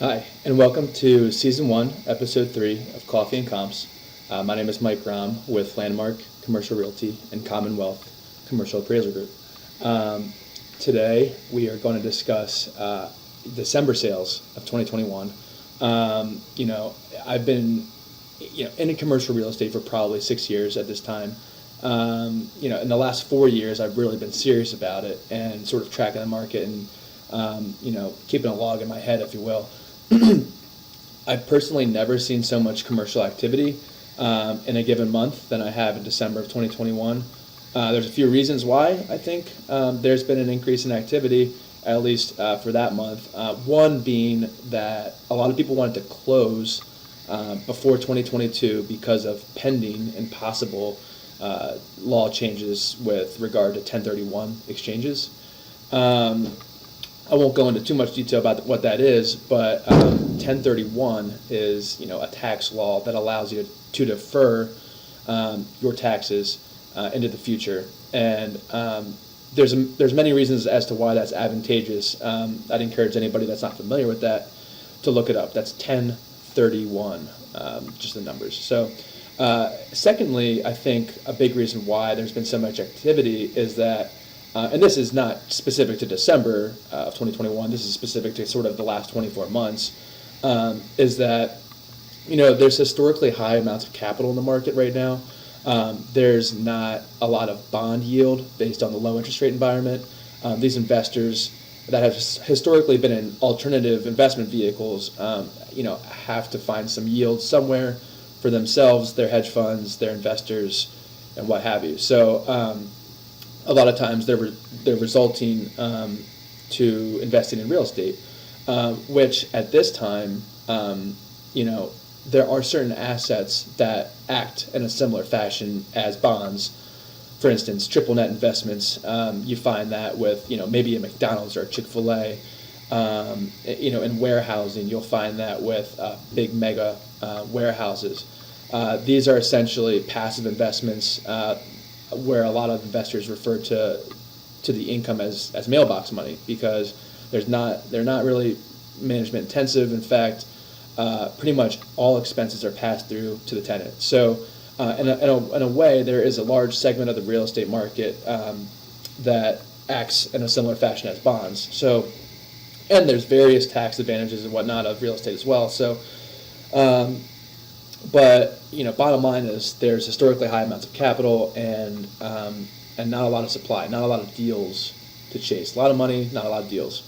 Hi, and welcome to Season 1, Episode 3 of Coffee and Comps. My name is Mike Rom with Landmark Commercial Realty and Commonwealth Commercial Appraisal Group. Today, we are going to discuss December sales of 2021. I've been in commercial real estate for probably 6 years at this time. In the last 4 years, I've really been serious about it and sort of tracking the market and keeping a log in my head, if you will. I've personally never seen so much commercial activity in a given month than I have in December of 2021. There's a few reasons why I think there's been an increase in activity, at least for that month. One being that a lot of people wanted to close before 2022 because of pending and possible law changes with regard to 1031 exchanges. I won't go into too much detail about what that is, but 1031 is a tax law that allows you to defer your taxes into the future, and there's many reasons as to why that's advantageous. I'd encourage anybody that's not familiar with that to look it up. That's 1031, just the numbers. So, secondly, I think a big reason why there's been so much activity is that. And this is not specific to December of 2021, this is specific to sort of the last 24 months, is that, there's historically high amounts of capital in the market right now. There's not a lot of bond yield based on the low interest rate environment. These investors that have historically been in alternative investment vehicles, have to find some yield somewhere for themselves, their hedge funds, their investors, and what have you. So, a lot of times they're resulting to investing in real estate, which at this time, there are certain assets that act in a similar fashion as bonds. For instance, triple net investments, you find that with, maybe a McDonald's or a Chipotle. In warehousing, you'll find that with big mega warehouses. These are essentially passive investments where a lot of investors refer to the income as mailbox money because they're not really management intensive. In fact, pretty much all expenses are passed through to the tenant. So in a way, there is a large segment of the real estate market that acts in a similar fashion as bonds. So, and there's various tax advantages and whatnot of real estate as well. So, but bottom line is there's historically high amounts of capital and not a lot of supply, not a lot of deals to chase. A lot of money, not a lot of deals.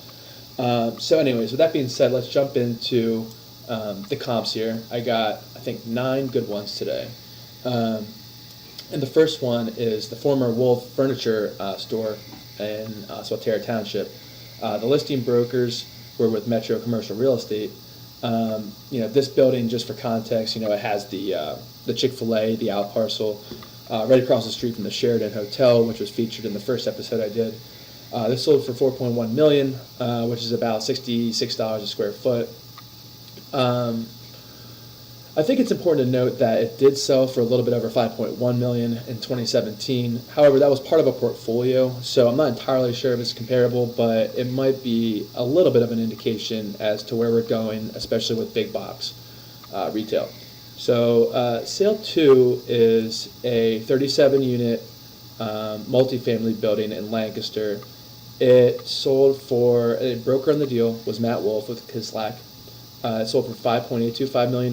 So anyways, with that being said, let's jump into the comps here. I got, I think, 9 good ones today. And the first one is the former Wolf Furniture store in Swatara Township. The listing brokers were with Metro Commercial Real Estate. This building, just for context, it has the Chick-fil-A, the out parcel, right across the street from the Sheraton Hotel, which was featured in the first episode I did. This sold for $4.1 million, which is about $66 a square foot. I think it's important to note that it did sell for a little bit over $5.1 million in 2017. However, that was part of a portfolio, so I'm not entirely sure if it's comparable, but it might be a little bit of an indication as to where we're going, especially with big box retail. So sale 2 is a 37-unit multifamily building in Lancaster. It sold for, a broker on the deal was Matt Wolf with Kislak. It sold for $5.825 million.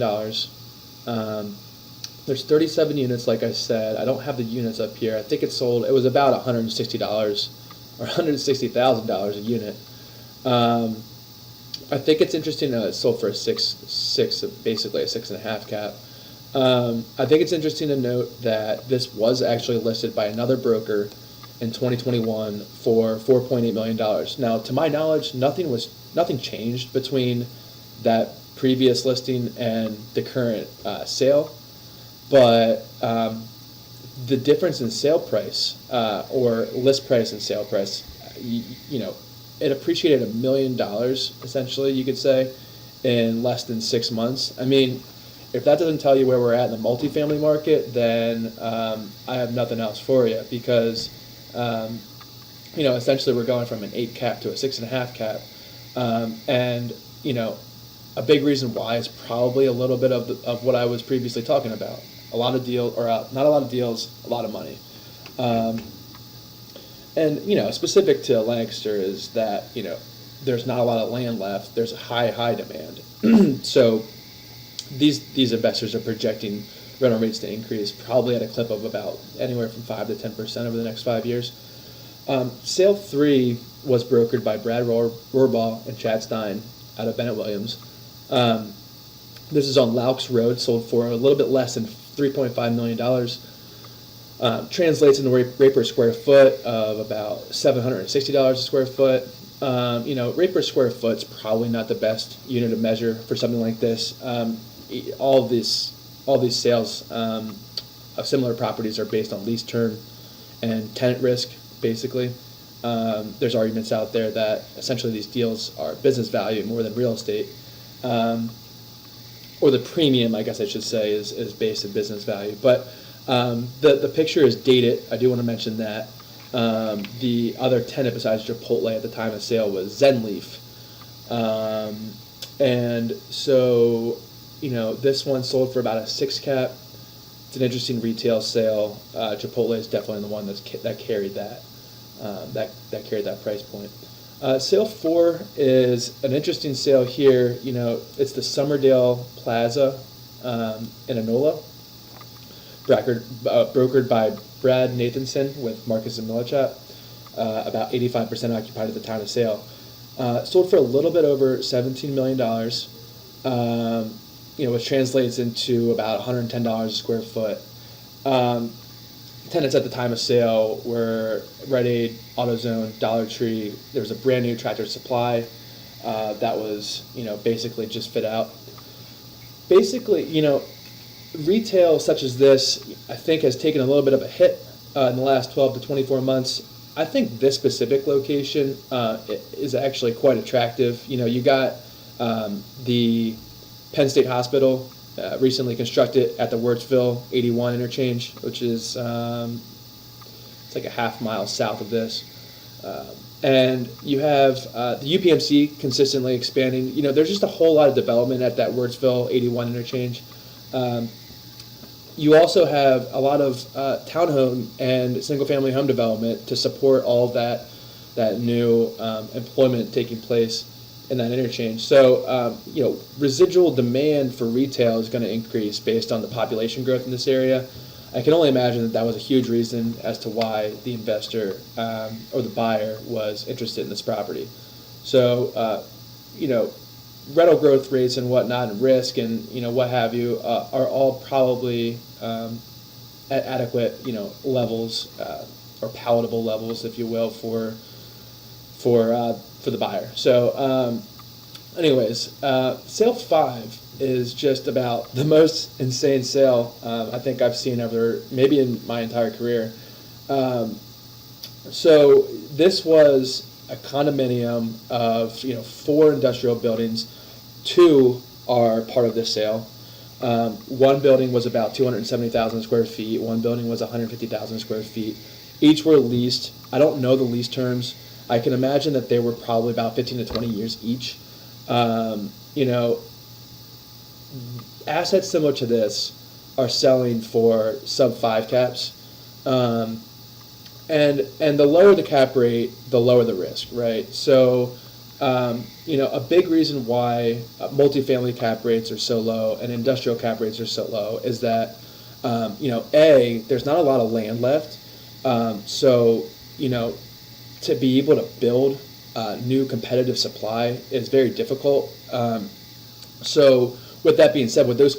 There's 37 units, like I said. I don't have the units up here. I think it was about $160 or $160,000 a unit. I think it's interesting that it sold for basically a 6.5 cap. I think it's interesting to note that this was actually listed by another broker in 2021 for $4.8 million. Now, to my knowledge, nothing changed between that previous listing and the current sale, but the difference in sale price or list price and sale price, it appreciated $1 million essentially, you could say, in less than 6 months. I mean, if that doesn't tell you where we're at in the multifamily market, then I have nothing else for you because essentially we're going from an 8 cap to a 6.5 cap, and A big reason why is probably a little bit of what I was previously talking about. A lot of deals, or not a lot of deals, a lot of money. Um, and, specific to Lancaster is that, there's not a lot of land left. There's a high demand. So these investors are projecting rental rates to increase probably at a clip of about anywhere from 5 to 10% over the next 5 years. Sale 3 was brokered by Brad Rohrbaugh and Chad Stein out of Bennett Williams. This is on Laux Road, sold for a little bit less than $3.5 million. Translates into rate per square foot of about $760 a square foot. Rate per square foot's probably not the best unit of measure for something like this. All these sales of similar properties are based on lease term and tenant risk, basically. There's arguments out there that essentially these deals are business value more than real estate. Or the premium, I guess I should say, is based in business value. But the picture is dated. I do want to mention that. The other tenant besides Chipotle at the time of sale was Zenleaf. And so, this one sold for about a 6 cap. It's an interesting retail sale. Chipotle is definitely the one that carried that. That carried that price point. Sale 4 is an interesting sale here. It's the Summerdale Plaza in Enola, brokered by Brad Nathanson with Marcus and Millichap, about 85% occupied at the time of sale. Sold for a little bit over $17 million, which translates into about $110 a square foot. Tenants at the time of sale were Rite Aid, AutoZone, Dollar Tree. There was a brand new Tractor Supply that was, basically just fit out. Basically, retail such as this, I think, has taken a little bit of a hit in the last 12 to 24 months. I think this specific location is actually quite attractive. You got the Penn State Hospital recently constructed at the Wirtsville 81 interchange, which is it's like a half mile south of this. And you have the UPMC consistently expanding. There's just a whole lot of development at that Wirtsville 81 interchange. You also have a lot of townhome and single-family home development to support all of that new employment taking place in that interchange. So, residual demand for retail is going to increase based on the population growth in this area. I can only imagine that was a huge reason as to why the investor or the buyer was interested in this property. So, rental growth rates and whatnot and risk and, what have you are all probably at adequate, levels or palatable levels, if you will, for the buyer. So, sale 5 is just about the most insane sale I think I've seen ever, maybe in my entire career. So this was a condominium of 4 industrial buildings. 2 are part of this sale. One building was about 270,000 square feet. One building was 150,000 square feet. Each were leased. I don't know the lease terms. I can imagine that they were probably about 15 to 20 years each. Assets similar to this are selling for sub 5 caps. And the lower the cap rate, the lower the risk, right? So, a big reason why multifamily cap rates are so low and industrial cap rates are so low is that, there's not a lot of land left. So, to be able to build new competitive supply is very difficult. So, with that being said, with those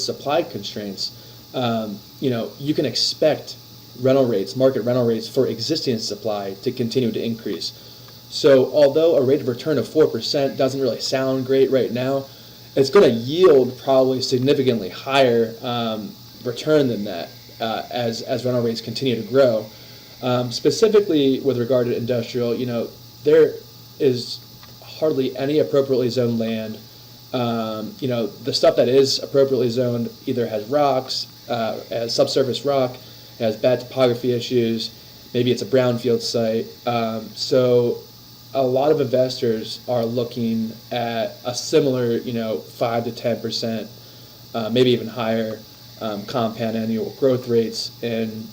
supply constraints, you can expect market rental rates for existing supply to continue to increase. So although a rate of return of 4% doesn't really sound great right now, it's going to yield probably significantly higher return than that as rental rates continue to grow. Specifically with regard to industrial, there is hardly any appropriately zoned land. The stuff that is appropriately zoned either has rocks, has subsurface rock, has bad topography issues, maybe it's a brownfield site. So, a lot of investors are looking at a similar, 5 to 10%, maybe even higher, compound annual growth rates in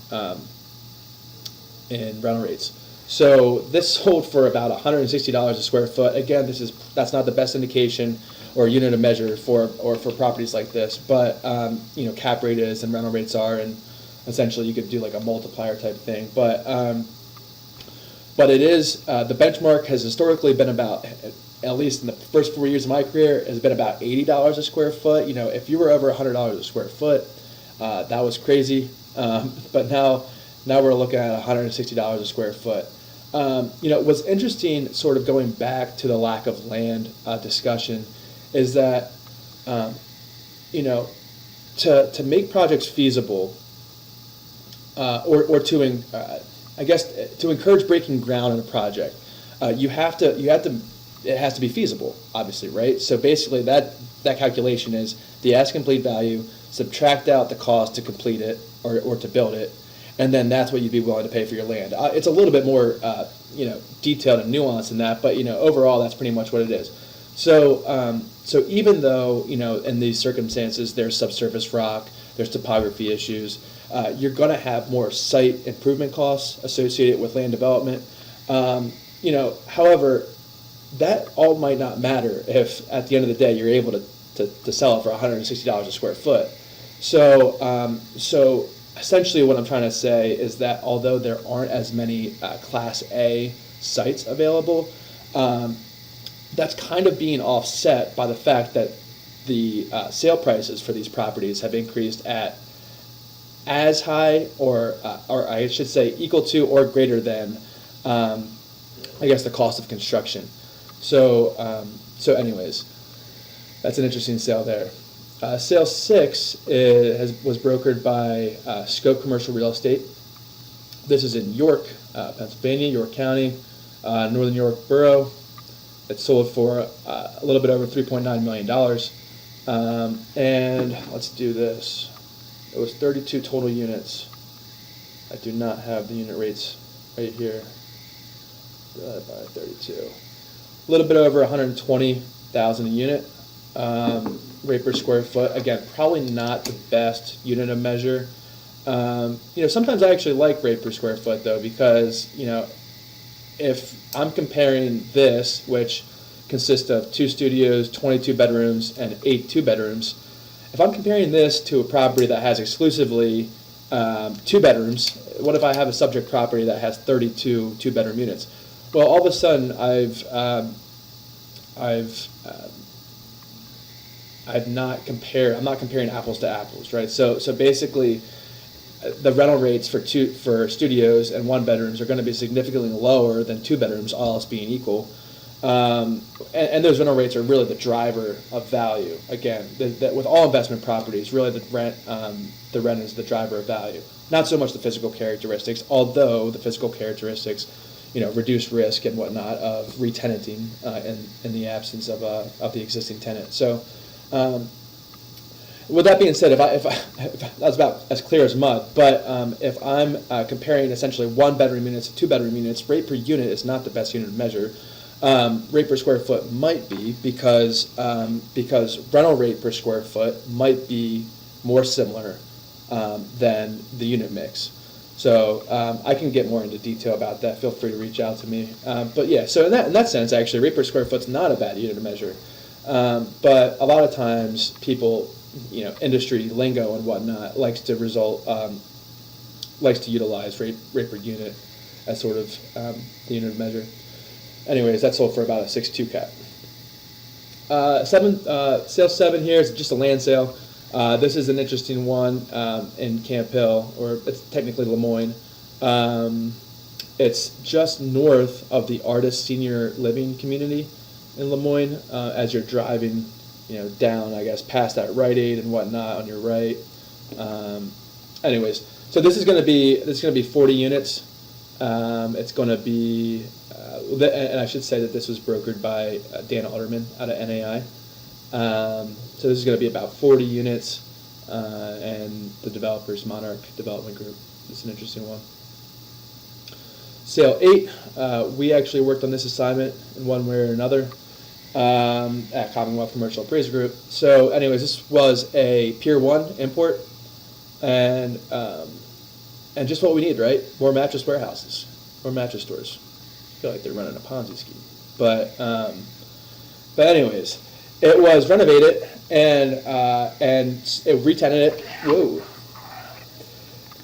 rental rates. So this sold for about $160 a square foot. Again, that's not the best indication or unit of measure for properties like this, but cap rate is and rental rates are, and essentially you could do like a multiplier type thing. But it is the benchmark has historically been about, at least in the first 4 years of my career, has been about $80 a square foot. If you were over $100 a square foot, that was crazy. But now we're looking at $160 a square foot. What's interesting, sort of going back to the lack of land discussion, is that to make projects feasible, or to I guess to encourage breaking ground on a project, it has to be feasible, obviously, right? So basically, that calculation is the as complete value, subtract out the cost to complete it or to build it, and then that's what you'd be willing to pay for your land. It's a little bit more detailed and nuanced than that, but overall, that's pretty much what it is. So even though in these circumstances there's subsurface rock, there's topography issues, you're going to have more site improvement costs associated with land development. However, that all might not matter if at the end of the day you're able to sell it for $160 a square foot. So essentially what I'm trying to say is that although there aren't as many Class A sites available, that's kind of being offset by the fact that the sale prices for these properties have increased at as high, or I should say equal to or greater than, I guess, the cost of construction. So anyways, that's an interesting sale there. Sale 6 was brokered by Scope Commercial Real Estate. This is in York, Pennsylvania, York County, Northern York Borough. It sold for a little bit over $3.9 million. And let's do this. It was 32 total units. I do not have the unit rates right here. Divided by 32. A little bit over 120,000 a unit. Rate per square foot. Again, probably not the best unit of measure. Sometimes I actually like rate per square foot though, because if I'm comparing this, which consists of 2 studios, 22 bedrooms, and 8 two-bedrooms, if I'm comparing this to a property that has exclusively 2 bedrooms, what if I have a subject property that has 32 two-bedroom units? Well, all of a sudden I'm not comparing apples to apples, right? So basically, the rental rates for studios and 1 bedrooms are going to be significantly lower than 2 bedrooms, all else being equal. And those rental rates are really the driver of value. Again, with all investment properties, really the rent is the driver of value. Not so much the physical characteristics, although the physical characteristics, reduce risk and whatnot of re-tenanting in the absence of the existing tenant. So, with that being said, if that's about as clear as mud, but if I'm comparing essentially 1-bedroom units to 2-bedroom units, rate per unit is not the best unit of measure. Rate per square foot might be, because rental rate per square foot might be more similar than the unit mix. So I can get more into detail about that. Feel free to reach out to me. But yeah, so in that sense, actually, rate per square foot's not a bad unit of measure. But a lot of times people, industry lingo and whatnot likes to utilize rate per unit as sort of the unit of measure. Anyways, that sold for about a 6.2 cap. Sale 7 here is just a land sale. This is an interesting one in Camp Hill, or it's technically Lemoyne. It's just north of the Artist Senior Living Community in Lemoyne. As you're driving, down, I guess, past that Rite Aid and whatnot on your right. Anyways, so this is going to be 40 units. It's going to be, and I should say that this was brokered by Dan Alderman out of NAI. So this is going to be about 40 units, and the developer's Monarch Development Group. It's an interesting one. Sale 8, we actually worked on this assignment in one way or another at Commonwealth Commercial Appraisal Group. So anyways, this was a Pier 1 import, and just what we need, right? More mattress warehouses, more mattress stores. I feel like they're running a Ponzi scheme. But anyways, it was renovated, and it re-tenanted it. Whoa.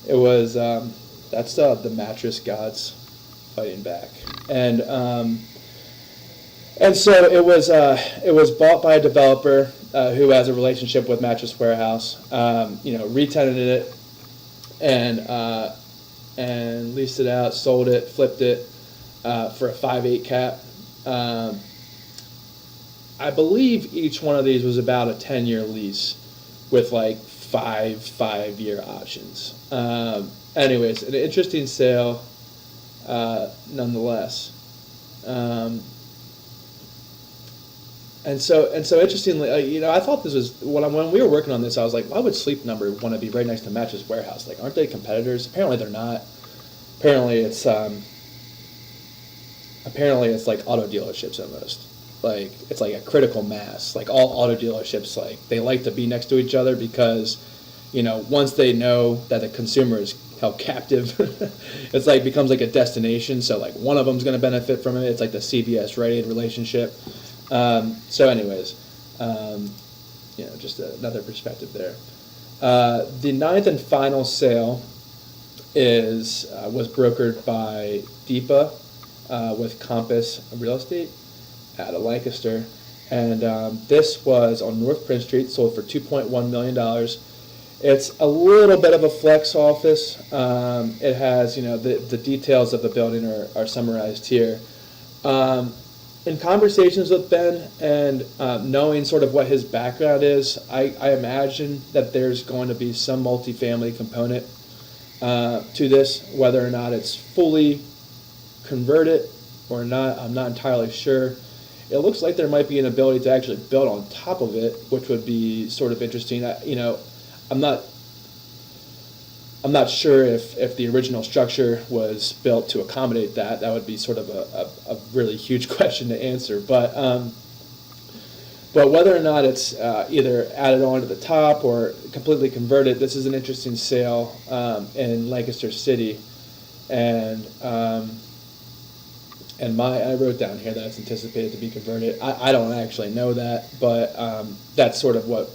It was, that's the mattress gods fighting back. And so it was bought by a developer who has a relationship with Mattress Warehouse, re-tenanted it, and leased it out, sold it, flipped it for a 5.8 cap. I believe each one of these was about a 10-year lease with like five-year options. Anyways, an interesting sale nonetheless. And so interestingly, I thought this was when we were working on this, I was like, why would Sleep Number want to be right next to Mattress Warehouse? Like, aren't they competitors? Apparently, they're not. Apparently, it's like auto dealerships almost. Like, it's like a critical mass. Like, all auto dealerships, like, they like to be next to each other because, once they know that the consumer is held captive, it's like becomes like a destination. So like one of them's going to benefit from it. It's like the CVS Rite Aid relationship. So anyways, just another perspective there. The 9th and final sale was brokered by Deepa with Compass Real Estate out of Lancaster, and this was on North Prince Street, sold for $2.1 million. It's a little bit of a flex office. It has, the details of the building are summarized here. In conversations with Ben and knowing sort of what his background is, I imagine that there's going to be some multifamily component to this. Whether or not it's fully converted or not, I'm not entirely sure. It looks like there might be an ability to actually build on top of it, which would be sort of interesting. I'm not sure if the original structure was built to accommodate that. That would be sort of a really huge question to answer. But whether or not it's either added on to the top or completely converted, this is an interesting sale in Lancaster City, and I wrote down here that it's anticipated to be converted. I don't actually know that, but that's sort of what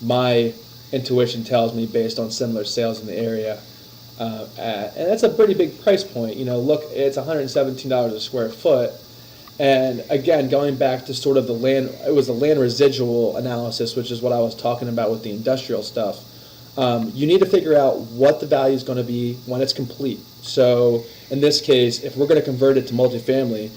my intuition tells me based on similar sales in the area. And that's a pretty big price point. Look, it's $117 a square foot. And again, going back to sort of it was the land residual analysis, which is what I was talking about with the industrial stuff. You need to figure out what the value is going to be when it's complete. So in this case, if we're going to convert it to multifamily,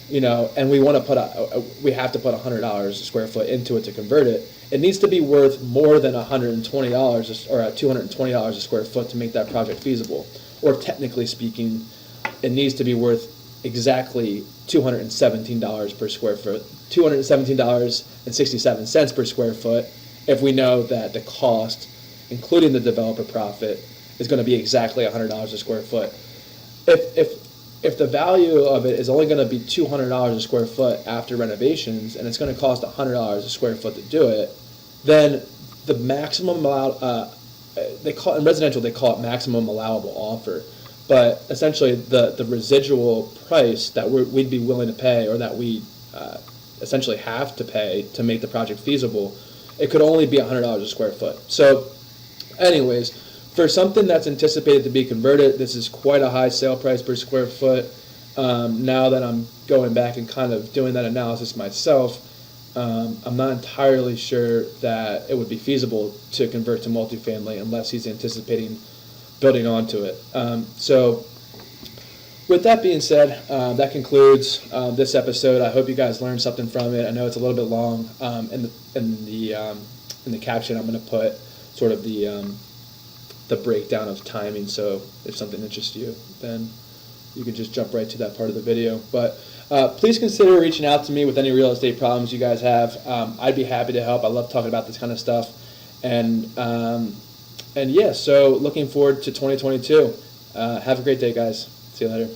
and we want to we have to put $100 a square foot into it to convert it, it needs to be worth more than $120 or $220 a square foot to make that project feasible. Or technically speaking, it needs to be worth exactly $217 per square foot, $217.67 per square foot, if we know that the cost, including the developer profit, is going to be exactly $100 a square foot. If the value of it is only going to be $200 a square foot after renovations, and it's going to cost $100 a square foot to do it, then the maximum in residential they call it maximum allowable offer, but essentially the residual price that we'd be willing to pay, or that we essentially have to pay to make the project feasible, it could only be $100 a square foot. So, anyways, for something that's anticipated to be converted, this is quite a high sale price per square foot. Now that I'm going back and kind of doing that analysis myself, I'm not entirely sure that it would be feasible to convert to multifamily unless he's anticipating building onto it. So with that being said, that concludes this episode. I hope you guys learned something from it. I know it's a little bit long. In the caption, I'm going to put sort of the breakdown of timing, so if something interests you, then you can just jump right to that part of the video. But please consider reaching out to me with any real estate problems you guys have. I'd be happy to help. I love talking about this kind of stuff. And yeah, so looking forward to 2022. Have a great day, guys. See you later.